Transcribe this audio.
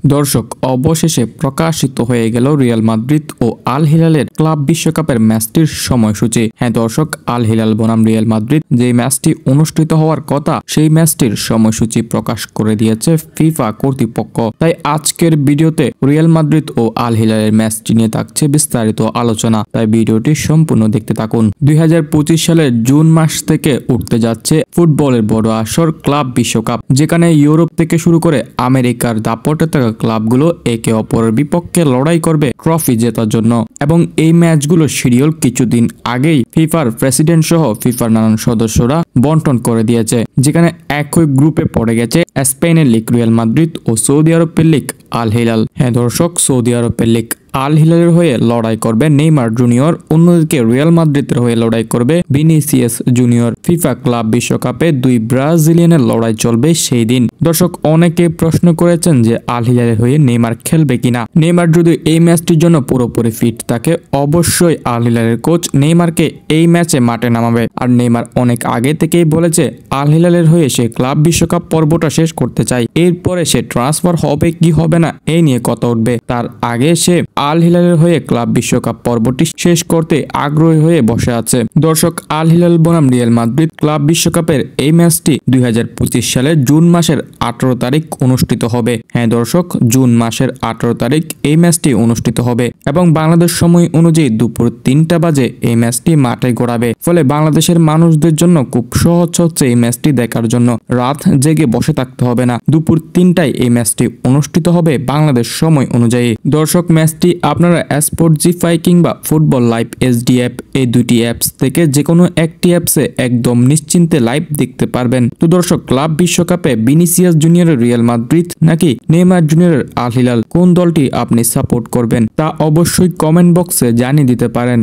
দর্শক, অবশেষে প্রকাশিত হয়ে গেল রিয়াল মাদ্রিদ ও আল হিলালের ক্লাব বিশ্বকাপের ম্যাচটির সময়সূচি। হ্যাঁ দর্শক, আল হিলাল বনাম রিয়াল মাদ্রিদ যে ম্যাচটি অনুষ্ঠিত হওয়ার কথা সেই ম্যাচটির সময়সূচি প্রকাশ করে দিয়েছে ফিফা কর্তৃপক্ষ। তাই আজকের ভিডিওতে রিয়াল মাদ্রিদ ও আল হিলালের ম্যাচটি নিয়ে থাকছে বিস্তারিত আলোচনা, তাই ভিডিওটি সম্পূর্ণ দেখতে থাকুন। 2025 সালের জুন মাস থেকে উঠতে যাচ্ছে ফুটবলের বড় আসর ক্লাব বিশ্বকাপ, যেখানে ইউরোপ থেকে শুরু করে আমেরিকার দাপটে থাকা ক্লাবগুলো একে অপরের বিপক্ষে লড়াই করবে ট্রফি জেতার জন্য। এবং এই ম্যাচগুলো শিডিউল কিছুদিন আগেই ফিফার প্রেসিডেন্ট সহ ফিফার নানান সদস্যরা বন্টন করে দিয়েছে, যেখানে একই গ্রুপে পড়ে গেছে স্পেনের লিগ রিয়াল মাদ্রিদ ও সৌদি আরবের লিগ আল হিলাল। হ্যাঁ দর্শক, সৌদি আরবের লিগ আল হিলালের হয়ে লড়াই করবে নেইমার জুনিয়র, অন্যদিকে রিয়াল মাদ্রিদের হয়ে লড়াই করবে ভিনিসিয়াস জুনিয়র। ফিফা ক্লাব বিশ্বকাপে দুই ব্রাজিলিয়ানের লড়াই চলবে সেই দিন। দর্শক, অনেকে প্রশ্ন করেছেন যে আল হিলালের হয়ে নেইমার খেলবে কিনা। নেইমার যদি এই ম্যাচটির জন্য পুরোপুরি ফিট থাকে, অবশ্যই আল হিলালের কোচ নেইমারকে এই ম্যাচে মাঠে নামাবে। আর নেইমার অনেক আগে থেকেই বলেছে আল হিলালের হয়ে সে ক্লাব বিশ্বকাপ পর্বটা শেষ করতে চায়, এরপরে সে ট্রান্সফার হবে কি হবে না এই নিয়ে কথা উঠবে। তার আগে সে আল হিলালের হয়ে ক্লাব বিশ্বকাপ পর্বটি শেষ করতে আগ্রহী হয়ে বসে আছে। দর্শক, আল হিলাল বনাম রিয়াল মাদ্রিদ ক্লাব বিশ্বকাপের এই ম্যাচটি 2025 সালের জুন মাসের 18 তারিখ অনুষ্ঠিত হবে। হ্যাঁ দর্শক, জুন মাসের 18 তারিখ এই ম্যাচটি অনুষ্ঠিত হবে এবং বাংলাদেশ সময় অনুযায়ী দুপুর 3টা বাজে এই ম্যাচটি মাঠে গড়াবে। ফলে বাংলাদেশের মানুষদের জন্য খুব সহজ হচ্ছে এই ম্যাচটি দেখার জন্য। রাত জেগে বসে থাকতে হবে না, দুপুর 3টায় এই ম্যাচটি অনুষ্ঠিত হবে বাংলাদেশ সময় অনুযায়ী। দর্শক, ম্যাচটি আপনারা স্পোর্ট জি5 কিংবা ফুটবল লাইভ এইচডি অ্যাপ, এই দুটি অ্যাপস থেকে যে কোনো একটি অ্যাপসে একদম নিশ্চিন্তে লাইভ দেখতে পারবেন। তো দর্শক, ক্লাব বিশ্বকাপে ভিনিসিয়াস জুনিয়রের রিয়াল মাদ্রিদ নাকি নেইমার জুনিয়রের আল হিলাল, কোন দলটি আপনি সাপোর্ট করবেন তা অবশ্যই কমেন্ট বক্সে জানিয়ে দিতে পারেন।